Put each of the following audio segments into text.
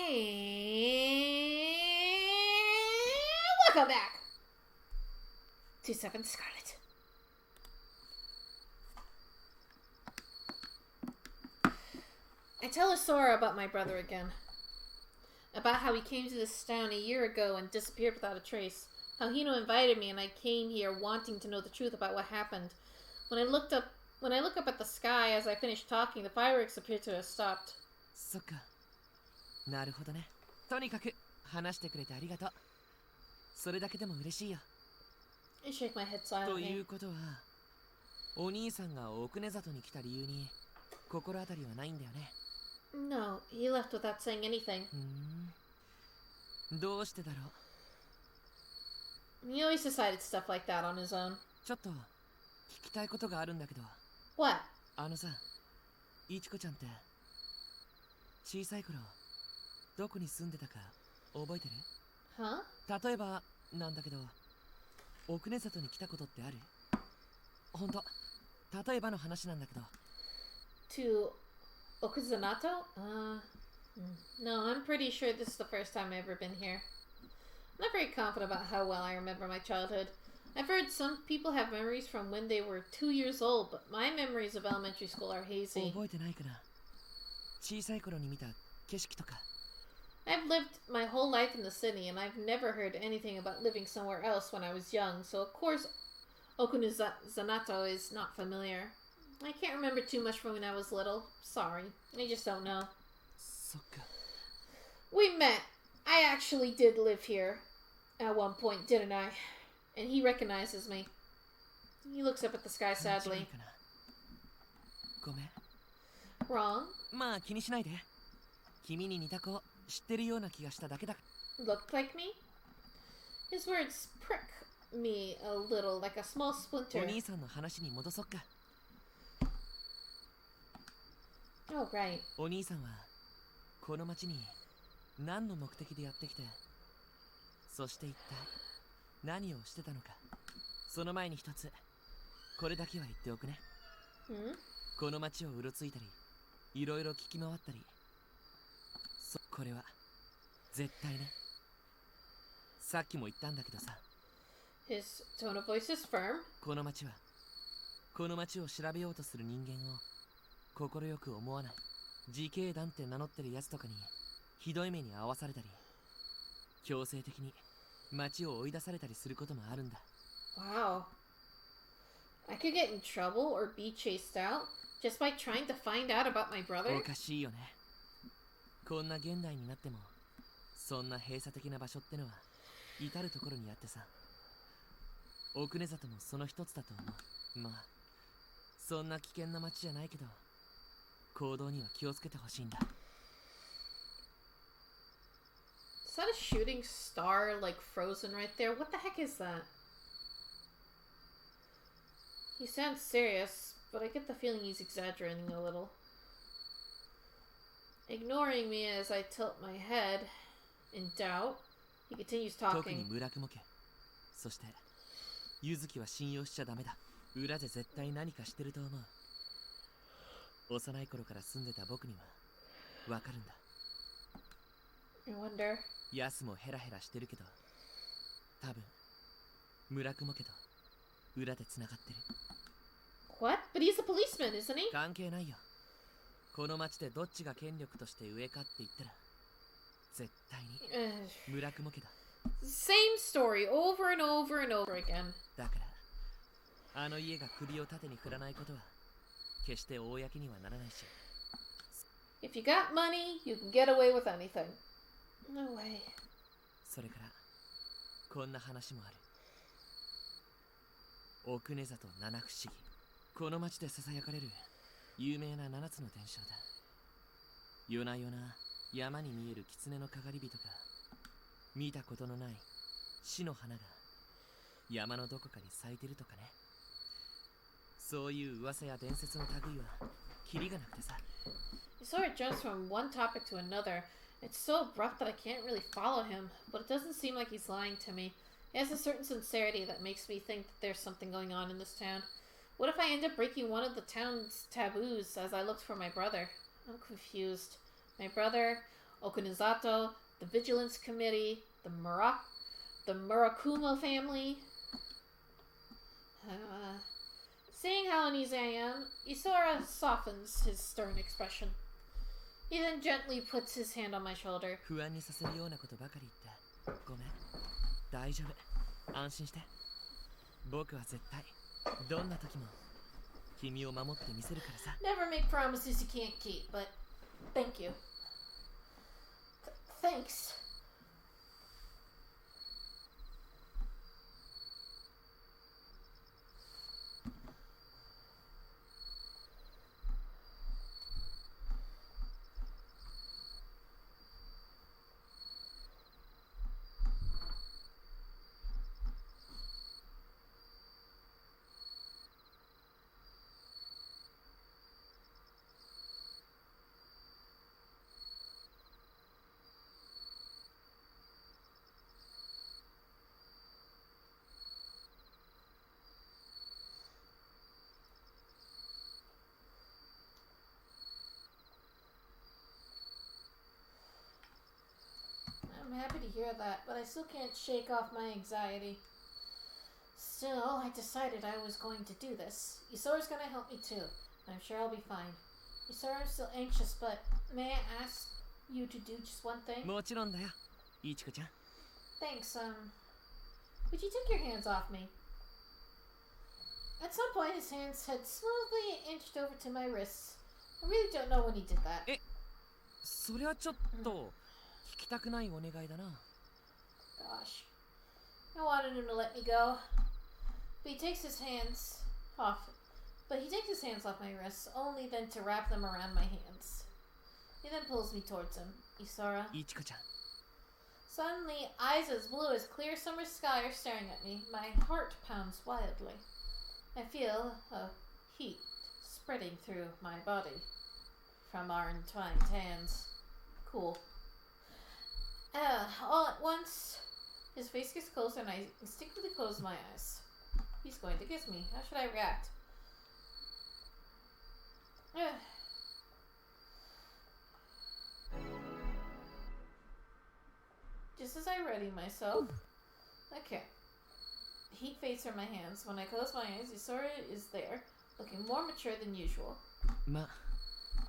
Welcome back to 7'sCarlet. I tell Asora about my brother again. About how he came to this town a year ago and disappeared without a trace. How Hino invited me and I came here wanting to know the truth about what happened. When I look up at the sky as I finished talking, the fireworks appeared to have stopped. そっか。なるほどね。とにかく話してくれてありがとう。それだけでも嬉しいよ。I shake my head silently. ということは、お兄さんが奥根里に来た理由に心当たりはないんだよね。No, he left without saying anything. どうしてだろう。 He always decided stuff like that on his own. ちょっと聞きたいことがあるんだけど。What? あのさ、いちこちゃんって小さい頃どこに住んでたか覚えてる？ Huh? 例えばなんだけど、奥根里に来たことってある？ほんと、例えばの話なんだけど。 To Okuzanato? No, I'm pretty sure this is the first time I've ever been here. I'm not very confident about how well I remember my childhood. I've heard some people have memories from when they were 2 years old, but my memories of elementary school are hazy. 覚えてないかな。小さい頃に見た景色とか。 I've lived my whole life in the city, and I've never heard anything about living somewhere else when I was young, so of course Okunuzanato is not familiar. I can't remember too much from when I was little. Sorry, I just don't know. そっか。 We met. I actually did live here at one point, didn't I? And he recognizes me. He looks up at the sky 間違い sadly. かな。ごめん。 Wrong? まあ気にしないで。君に似た子知ってるような気がしただけだ。 Looked like me? His words prick me a little, like a small お splinter. 兄さんの話に戻そっか。 Oh, right. お兄さんはこの町に何の目的でやってきて、そして一体何をしてたのか。その前に一つこれだけは言っておくね。 この町をうろついたりいろいろ聞き回ったり、これは絶対ね。さっきも言ったんだけどさ。 His tone of voice is firm. この町を調べようとする人間を心よく思わない。自警団って名乗ってるやつとかにひどい目に遭わされたり、強制的に町を追い出されたりすることもあるんだ。 Wow. I could get in trouble or be chased out just by trying to find out about my brother? おかしいよね。こんな現代になってもそんな閉鎖的な場所ってのは至るところにあってさ。奥根里もその一つだと思う。まあそんな危険な町じゃないけど、行動には気をつけてほしいんだ。 Is that a shooting star, like frozen right there? What the heck is that? He sounds serious, but I get the feeling he's exaggerating a little. Ignoring me as I tilt my head in doubt, he continues 特に talking. 村雲家、そして柚月は信用しちゃダメだ。裏で絶対何かしてると思う。幼い頃から住んでた僕にはわかるんだ。 I wonder. ヤスもヘラヘラしてるけど、多分村雲家と裏で繋がってる。 What? But he's a policeman, isn't he? 関係ないよ。この町でどっちが権力として上かって言ったら絶対に村雲家だ。 Same story over and over and over again. だからあの家が首を縦に振らないことは決して公にはならないし。 If you got money, you can get away with anything. No way. それからこんな話もある。奥根里七不思議、この町でささやかれる有名な7つの伝承だ。夜な夜な山に見える狐のかがり人が見たことのない死の花が山のどこかに咲いてるとかね。そういう噂や伝説の類はキリがなくてさ。 He sort of jumps from one topic to another. It's so abrupt that I can't really follow him, but it doesn't seem like he's lying to me. He has a certain sincerity that makes me think that there's something going on in this town. What if I end up breaking one of the town's taboos as I looked for my brother? I'm confused. My brother, Okunizato, the Vigilance Committee, the Murakumo family. Seeing how uneasy I am, Isora softens his stern expression. He then gently puts his hand on my shoulder. 不安にさせるようなことばかり言ってごめん。大丈夫。安心して。僕は絶対どんな時も君を守ってみせるからさ。 Never make promises you can't keep, but thank you. Thanks. I'm happy to hear that, but I still can't shake off my anxiety. Still, I decided I was going to do this. Isora's gonna help me too. I'm sure I'll be fine. Isora, I'm still anxious, but may I ask you to do just one thing? もちろんだよ。いちこちゃん。 Thanks, would you take your hands off me? At some point, his hands had smoothly inched over to my wrists. I really don't know when he did that. それはちょっと聞きたくないお願いだな。 Gosh. I wanted him to let me go. But he takes his hands off my wrists, only then to wrap them around my hands. He then pulls me towards him. Isora. いちこちゃん。 Suddenly, eyes as blue as clear summer sky are staring at me. My heart pounds wildly. I feel a heat spreading through my body from our entwined hands. Cool. All at once, his face gets closer and I instinctively close my eyes. He's going to kiss me. How should I react? Just as I ready myself. Okay. Heat fades from my hands. When I close my eyes, Isora is there, looking more mature than usual. ま、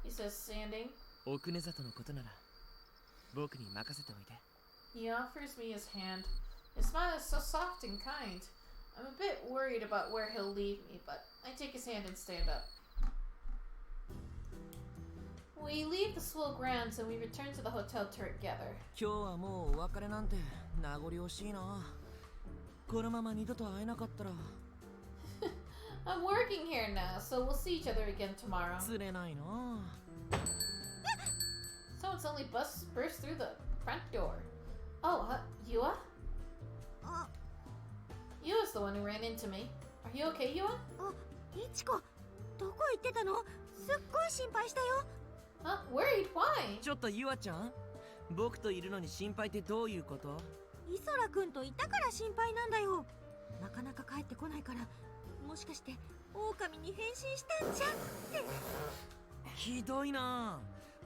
He says, standing. 奥根里のことなら僕に任せておいて。 He offers me his hand. His smile is so soft and kind. I'm a bit worried about where he'll leave me, but I take his hand and stand up. We leave the school grounds and we return to the hotel together. 今日はもうお別れなんて名残惜しいな。このまま二度と会えなかったら。I'm working here now, so we'll see each other again tomorrow. 釣れないな。 Someone suddenly burst through the front door. Oh, Yua? Yua's the one who ran into me. Are you okay, Yua? いちこ、どこ行ってたの？すっごい心配したよ。Worried? Why? ちょっとゆあちゃん、僕といるのに心配ってどういうこと？イソラくんといたから心配なんだよ。なかなか帰ってこないから、もしかして狼に変身したんじゃって。ひどいな。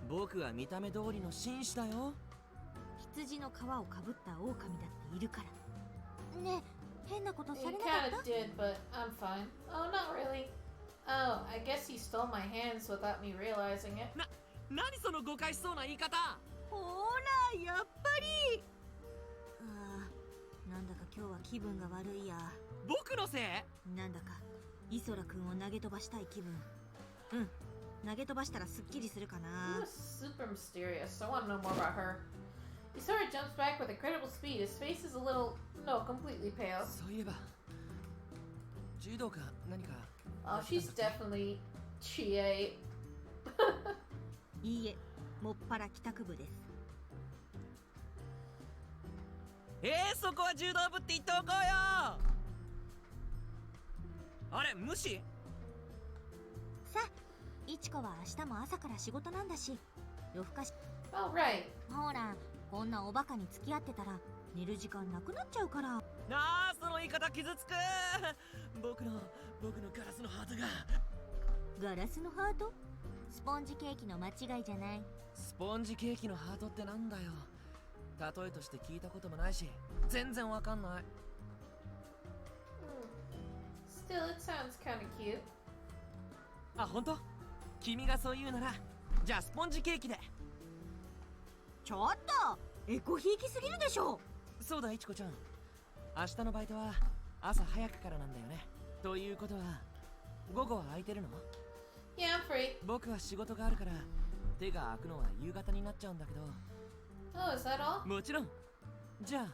僕は見た目通りの紳士だよ。羊の皮をかぶった狼だっているから。ねえ、変なことさ He れなかった？ kinda did, but I'm fine. Oh, not really. Oh, I guess he stole my hands without me realizing it. 何その誤解しそうな言い方。ほら、やっぱり。なんだか今日は気分が悪いや。僕のせい？なんだかイソラくんを投げ飛ばしたい気分。うん、投げ飛ばしたらすっきりするかな。 She was super mysterious. I want to know more about her. Isora jumps back with incredible speed. His face is a little, no, completely pale. そういえば柔道か何か。 Oh, she's definitely Chie. いいえ、もっぱら帰宅部です。そこは柔道部って言っておこうよ。あれ、無視？さあ、いちこは明日も朝から仕事なんだし、夜更かし。Oh, right. ほら、こんなおバカに付き合ってたら寝る時間なくなっちゃうから。なあ、その言い方傷つく。僕のガラスのハートが。ガラスのハート？スポンジケーキの間違いじゃない。スポンジケーキのハートってなんだよ。例えとして聞いたこともないし、全然わかんない。Still, it sounds kind of cute. あ、本当？君がそう言うなら、じゃあスポンジケーキで。ちょっとエコひいきすぎるでしょ。そうだ、いちこちゃん。明日のバイトは朝早くからなんだよね。ということは、午後は空いてるの？ Yeah, I'm free. 僕は仕事があるから手が空くのは夕方になっちゃうんだけど。Oh, is that all? もちろん。じゃあ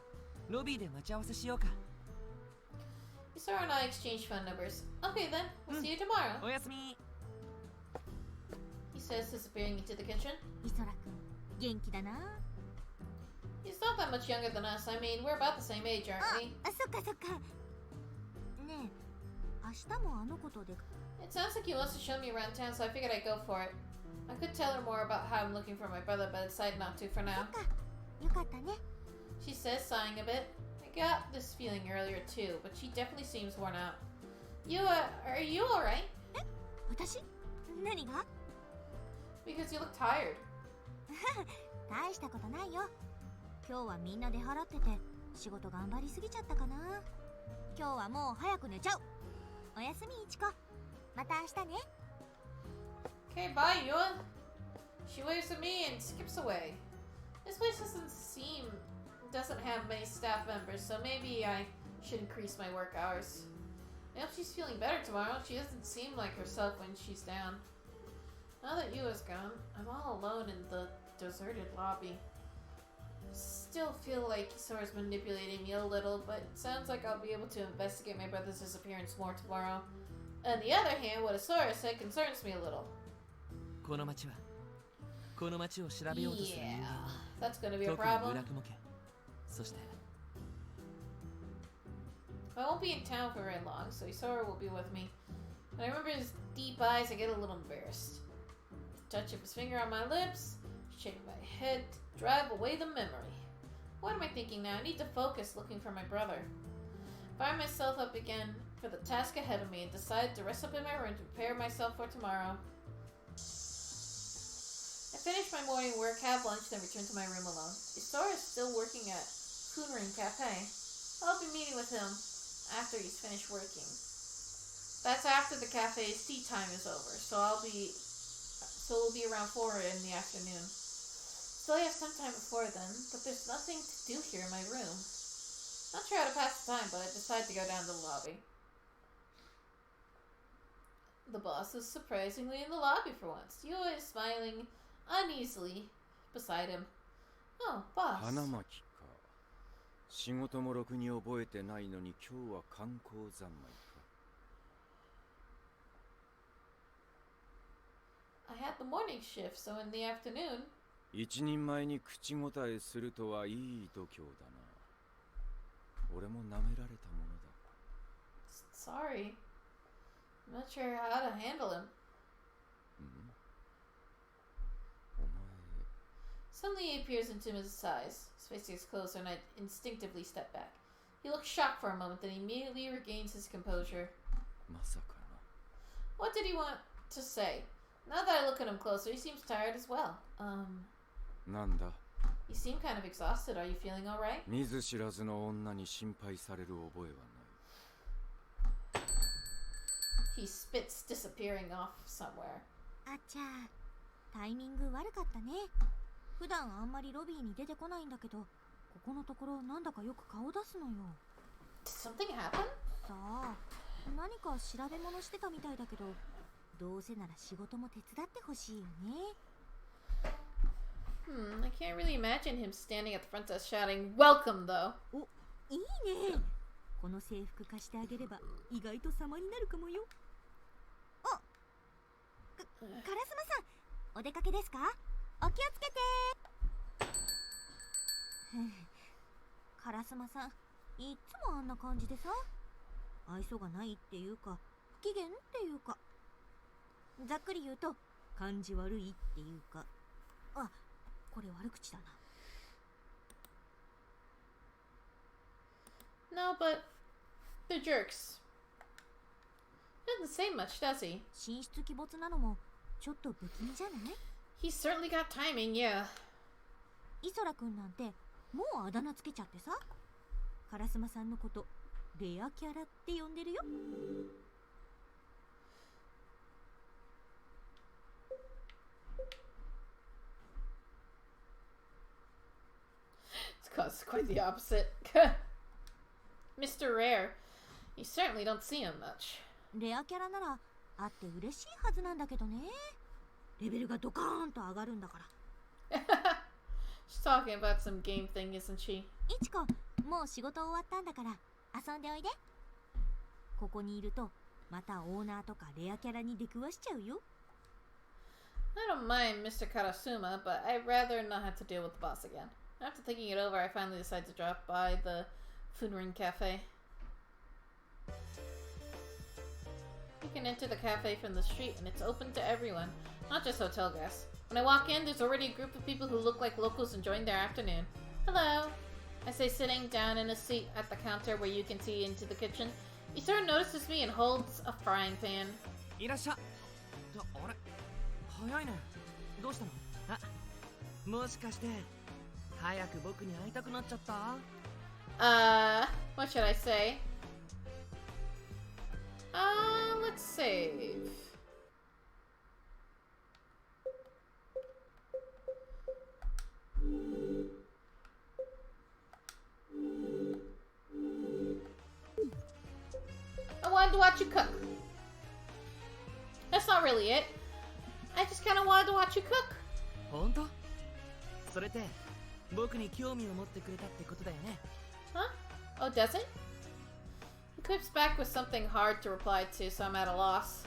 ロビーで待ち合わせしようか。Isora and I exchange phone numbers. Okay then, we'll see you tomorrow. おやすみ。 He says, disappearing into the kitchen. イソラくん元気だな。 He's not that much younger than us. I mean, we're about the same age, aren't we? そっかそっか。ねえ、明日もあの子とで。 It sounds like he wants to show me around town, so I figured I'd go for it. I could tell her more about how I'm looking for my brother, but I decided not to for そ now. っか、よかったね。 She says, sighing a bit. I got this feeling earlier too, but she definitely seems worn out. Are you alright? 私？何が？ Because you look tired. 大したことないよ。今日はみんな出払ってて仕事頑張りすぎちゃったかな。今日はもう早く寝ちゃう。おやすみいちこ。また明日ね。 Okay, bye, Yua. She waves at me and skips away. This place doesn't have many staff members, so maybe I should increase my work hours. I hope she's feeling better tomorrow. She doesn't seem like herself when she's down. Now that Yua's gone, I'm all alone in the deserted lobby. Still feel like Isora's manipulating me a little, but it sounds like I'll be able to investigate my brother's disappearance more tomorrow. On the other hand, what Isora said concerns me a little. この町を調べようとする人間 Yeah, は that's gonna be a 特に problem. 村雲家。そして I won't be in town for very long, so Isora will be with me. When I remember his deep eyes, I get a little embarrassed. The touch of his finger on my lips, shake my head, drive away the memory. What am I thinking now? I need to focus looking for my brother. Find myself up again for the task ahead of me and decide to rest up in my room to prepare myself for tomorrow. I finish my morning work, have lunch, then return to my room alone. Isora is still working at Café. I'll be meeting with him after he's finished working. That's after the cafe's tea time is over, so we'll be around 4 in the afternoon. Still I have some time before then, but there's nothing to do here in my room. Not sure how to pass the time, but I decide to go down to the lobby. The boss is surprisingly in the lobby for once. Yua is smiling uneasily beside him. Oh, boss. 花巻か。仕事もろくに覚えてないのに今日は観光三昧か。I had the morning shift, so in the afternoon. 一人前に口答えするとはいい度胸だな。俺も舐められたものだ。Sorry. I'm not sure how to handle him. お前。 Suddenly he appears into his eyes. His face gets closer and I instinctively step back. He looks shocked for a moment, then immediately regains his composure. まさかな。 What did he want to say? Now that I look at him closer, he seems tired as well. なんだ。 You seem kind of exhausted. Are you feeling alright? 見ず知らずの女に心配される覚えはない。 He spits, disappearing off somewhere. あちゃタイミング悪かったね。普段あんまりロビーに出てこないんだけど、ここのところなんだかよく顔出すのよ。 Did something happen? さあ、何か調べ物してたみたいだけど、どうせなら仕事も手伝ってほしいよね。I can't really imagine him standing at the front desk shouting, "Welcome," though. お、いいね。この制服貸してあげれば意外と様になるかもよ。お、カラスマさん、お出かけですか？お気をつけて。カラスマさん、いっつもあんな感じでさ、愛想がないっていうか、不機嫌っていうか、ざっくり言うと感じ悪いっていうか、あ、これ悪口だな。No, but they're jerks. Doesn't say much, does he? 神出鬼没なのもちょっと不気味じゃない？ He's certainly got timing, yeah. イソラくんなんてもうあだ名つけちゃってさ、カラスマさんのことレアキャラって呼んでるよ。It's quite the opposite. Mr. Rare. You certainly don't see him much. レアキャラならあって嬉しいはずなんだけどね。レベルがドカーンと上がるんだから。She's talking about some game thing, isn't she? いちこ、もう仕事終わったんだから遊んでおいで。ここにいるとまたオーナーとかレアキャラに出くわしちゃうよ。I don't mind Mr. Karasuma, but I'd rather not have to deal with the boss again. After thinking it over, I finally decided to drop by the Funrin Café. You can enter the cafe from the street and it's open to everyone, not just hotel guests. When I walk in, there's already a group of people who look like locals enjoying their afternoon. Hello, I say, sitting down in a seat at the counter where you can see into the kitchen. Isora notices me and holds a frying pan. いらっしゃ。あれ早いね。どうしたの？あ、もしかして早く僕に会いたくなっちゃった？ What should I say? Let's save. I wanted to watch you cook. That's not really it. I just kind of wanted to watch you cook. 本当？それって僕に興味を持ってくれたってことだよね。Huh? Oh, does it? He quips back with something hard to reply to, so I'm at a loss.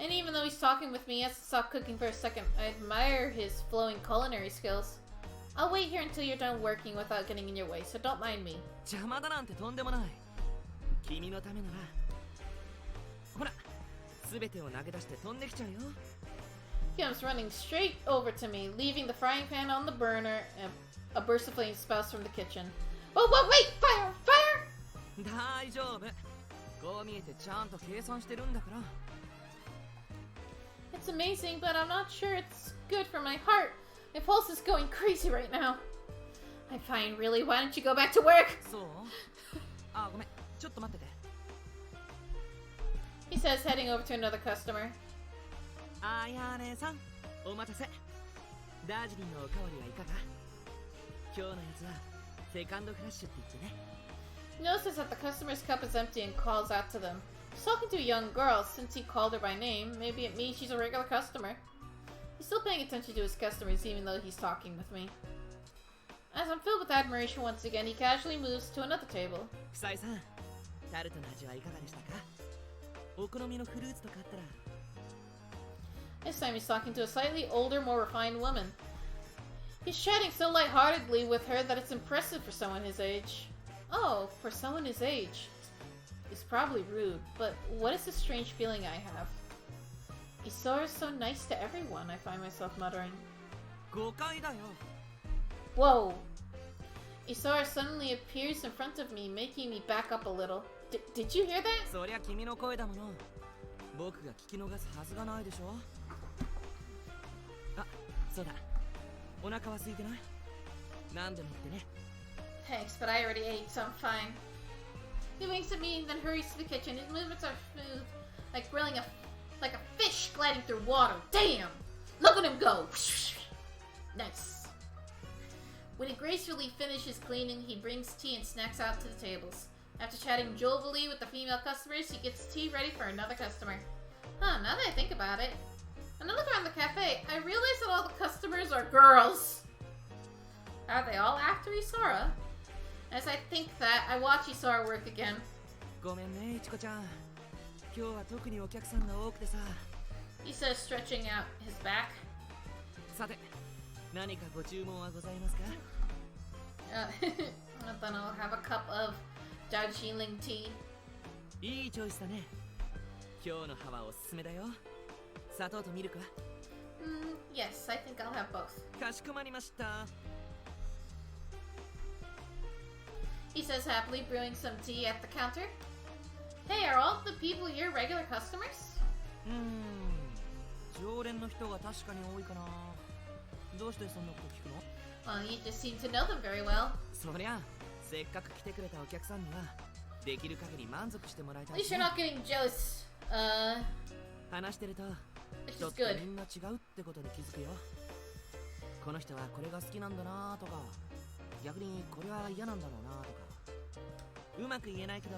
And even though he's talking with me, he hasn't stopped cooking for a second. I admire his flowing culinary skills. I'll wait here until you're done working without getting in your way, so don't mind me. 邪魔だなんてとんでもない。君のためなら。ほら、すべてを投げ出して飛んできちゃうよ。He comes running straight over to me, leaving the frying pan on the burner, and a burst of flame spouts from the kitchen. Whoa, whoa, wait! Fire! Fire! 大丈夫。こう見えてちゃんと計算してるんだから。It's amazing, but I'm not sure it's good for my heart. My pulse is going crazy right now. I'm fine, really. Why don't you go back to work? そう？あ、ごめん。ちょっと待ってて。He says, heading over to another customer. あやねさん、お待たせ。ダージリンのおかわりはいかが？今日のやつはセカンドフラッシュって言ってね。He notices that the customer's cup is empty and calls out to them. He's talking to a young girl. Since he called her by name, maybe it means she's a regular customer. He's still paying attention to his customers even though he's talking with me. As I'm filled with admiration once again, he casually moves to another table. 夫妻さん、タルトの味はいかがでしたか？お好みのフルーツとかあったら。This time he's talking to a slightly older, more refined woman. He's chatting so lightheartedly with her that it's impressive for someone his age. Oh, for someone his age. It's probably rude, but what is this strange feeling I have? Isora's so nice to everyone, I find myself muttering. 誤解だよ。Whoa! Isora suddenly appears in front of me, making me back up a little. Did you hear that? そりゃ君の声だもの。僕が聞き逃すはずがないでしょ。あ、そうだ。お腹は空いてない？何でも言ってね。Thanks, but I already ate, so I'm fine. He winks at me and then hurries to the kitchen. His movements are smooth, like like a fish gliding through water. Damn! Look at him go! Nice. When he gracefully finishes cleaning, he brings tea and snacks out to the tables. After chatting jovially with the female customers, he gets tea ready for another customer. Huh, now that I think about it. When I look around the cafe, I realize that all the customers are girls. Are they all after Isora? As I think that, I watch Isora work again. ごめんね、いちこちゃん。今日は特にお客さんが多くてさ。He says, stretching out his back. さて、何かご注文はございますか？Then I'll have a cup of Darjeeling tea. いいチョイスだね。今日の歯はおすすめだよ。砂糖とミルクは？Yes, I think I'll have both. かしこまりました。He says happily, brewing some tea at the counter. Hey, are all the people here regular customers? 常連の人が確かに多いかな。どうしてそんなこと聞くの？ Well, you just seem to know them very well. そりゃせっかく来てくれたお客さんにはできる限り満足してもらいた At い least し you're ね。 not getting jealous. 話してると Which 人っ is て good. みんな違うってことに気づくよ。この人はこれが好きなんだなとか、逆にこれは嫌なんだろうなとか、うまく言えないけど、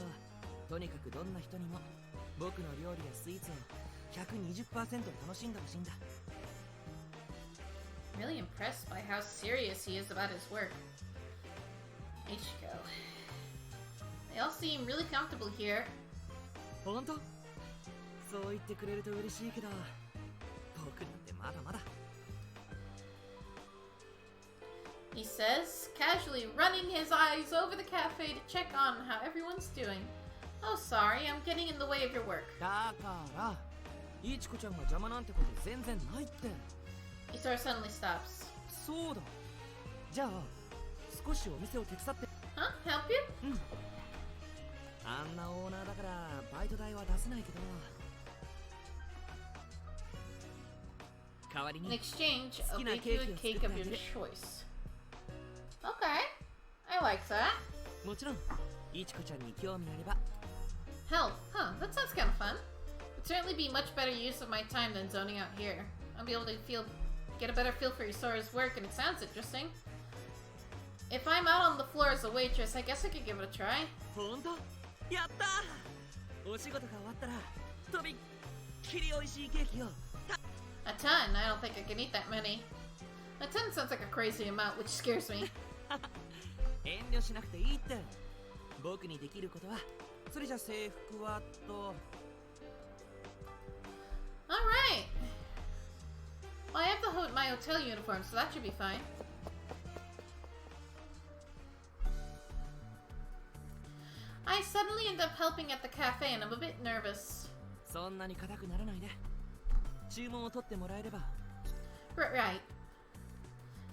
とにかくどんな人にも僕の料理やスイーツを 120% 楽しんでほしいんだ。 Really impressed by how serious he is about his work. Ichiko. They all seem really comfortable here. 本当？そう言ってくれると嬉しいけど、僕なんてまだまだ。 He says, casually running his eyes over the cafe to check on how everyone's doing. Oh, sorry, I'm getting in the way of your work. だからいちこちゃんが邪魔なんてこと全然ないって。 Isora suddenly stops. そうだ。じゃあ少しお店を手伝って。 Huh? Help you? うん。あんなオーナーだからバイト代は出せないけど、代わり In に exchange, I'll 好きな make you a ケーキを cake 作って of あげ your る。 choice. Okay, I like that. もちろんいちこちゃんに興味あれば。 Help, huh? That sounds kind of fun. It'd certainly be much better use of my time than zoning out here. I'll be able to get a better feel for Isora's work, and it sounds interesting. If I'm out on the floor as a waitress, I guess I could give it a try. 本当？やったー！お仕事が終わったらとびっきり美味しいケーキを。 A ton? I don't think I can eat that many. A ton sounds like a crazy amount, which scares me. 遠慮しなくていいって。僕にできることは、それじゃ制服はと。 Alright. Well, I have my hotel uniform, so that should be fine. I suddenly end up helping at the cafe, and I'm a bit nervous. そんなに硬くならないで。注文を取ってもらえれば。 Right.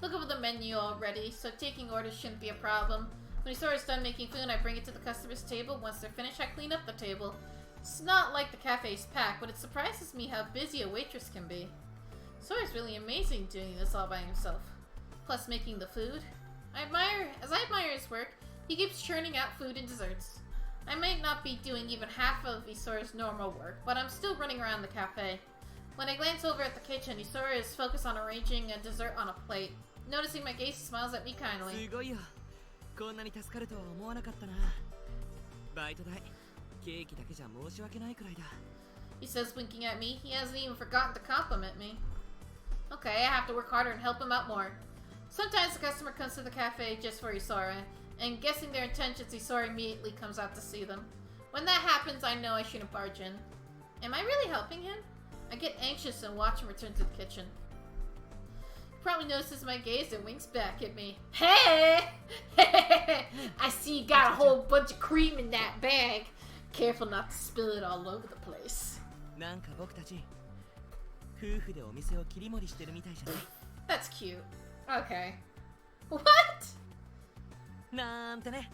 Look over the menu already, so taking orders shouldn't be a problem. When Isora's done making food, I bring it to the customer's table. Once they're finished, I clean up the table. It's not like the cafe's packed, but it surprises me how busy a waitress can be. Isora's really amazing doing this all by himself. Plus making the food. As I admire his work, he keeps churning out food and desserts. I might not be doing even half of Isora's normal work, but I'm still running around the cafe. When I glance over at the kitchen, Isora is focused on arranging a dessert on a plate. Noticing my gaze, he smiles at me kindly. すごいよ。こんなに助かるとは思わなかったな。バイト代、ケーキだけじゃ申し訳ないくらいだ。 He says, winking at me. He hasn't even forgotten to compliment me. Okay, I have to work harder and help him out more. Sometimes the customer comes to the cafe just for Isora, and guessing their intentions, Isora immediately comes out to see them. When that happens, I know I shouldn't barge in. Am I really helping him? I get anxious and watch him return to the kitchen. He probably notices my gaze and winks back at me. Hey! I see you got a whole bunch of cream in that bag. Careful not to spill it all over the place. なんか僕たち夫婦でお店を切り盛りしてるみたいじゃない。 That's cute. Okay. What? なんてね。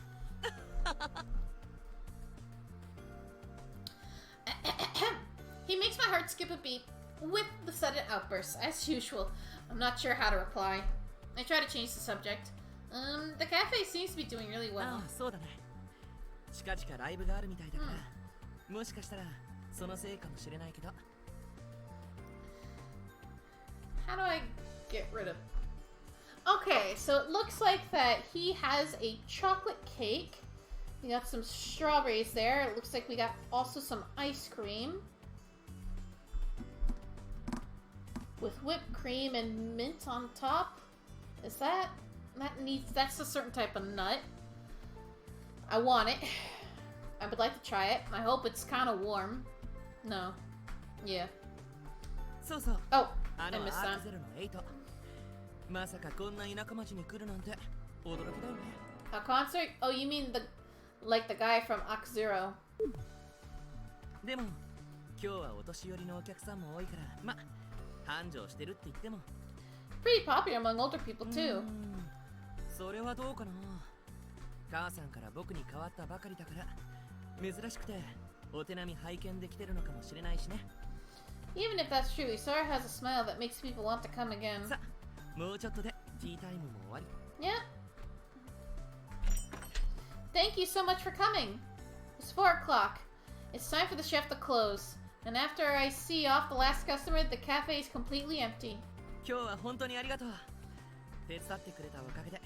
He makes my heart skip a beat with the sudden outburst, as usual. I'm not sure how to reply. I try to change the subject. The cafe seems to be doing really well. ああ、そうだね。近々ライブがあるみたいだから、もしかしたらそのせいかもしれないけど。 How do I get rid of... Okay, so it looks like that he has a chocolate cake. We got some strawberries there. It looks like we got also some ice cream. With whipped cream and mint on top. Is that... That's a certain type of nut. I want it. I would like to try it. I hope it's kind of warm. No. Yeah. そうそう。 Oh, あ I のア missed ー that. クゼロの8。まさかこんな田舎町に来るなんて驚きだよね。A concert? Oh, you mean like the guy from Ak Zero? でも今日はお年寄りのお客さんも多いから、ま、繁盛してるって言っても。 Pretty popular among older people too. それはどうかな。母さんから僕に変わったばかりだから珍しくてお手並み拝見できてるのかもしれないしね。Even if that's true, Isora has a smile that makes people want to come again. さあ、もうちょっとでティータイムも終わり。Yeah. Thank you so much for coming. It's 4 o'clock. It's time for the chef to close. And after I see off the last customer, the cafe is completely empty. 今日は本当にありがとう。手伝ってくれたおかげで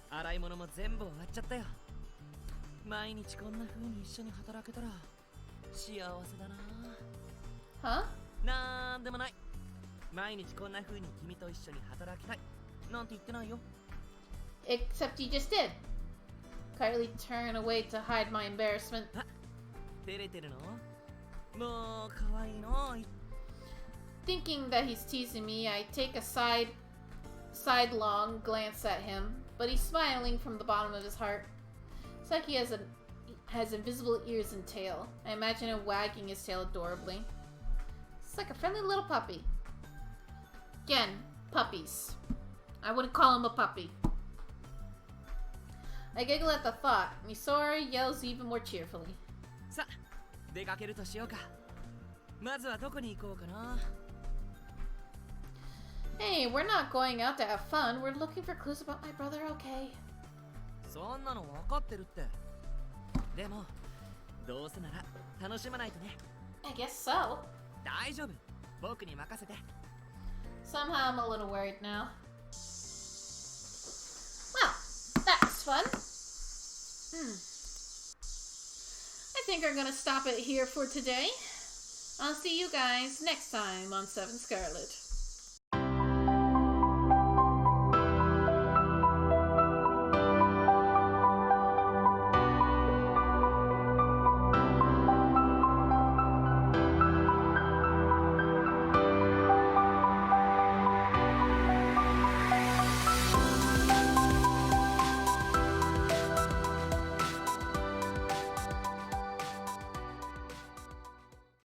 洗い物も全部終わっちゃったよ。毎日こんな風に一緒に働けたら幸せだな。Huh? なんでもない。毎日こんな風に君と一緒に働きたいなんて言ってないよ。 Except you just did. Quietly turn away to hide my embarrassment. あ、照れてるの？もう可愛いの。 Thinking that he's teasing me, I take a sidelong glance at him, but he's smiling from the bottom of his heart. It's like he has invisible ears and tail. I imagine him wagging his tail adorably. It's like a friendly little puppy. Again, puppies. I wouldn't call him a puppy. I giggle at the thought. Misora yells even more cheerfully. さあ、出かけるとしようか。まずはどこに行こうかな。 Hey, we're not going out to have fun. We're looking for clues about my brother, okay? そんなの分かってるって。でも、どうせなら楽しまないとね。 I guess so. 大丈夫。僕に任せて。 Somehow I'm a little worried now. Well, that was fun. I think we're gonna stop it here for today. I'll see you guys next time on 7'sCarlet.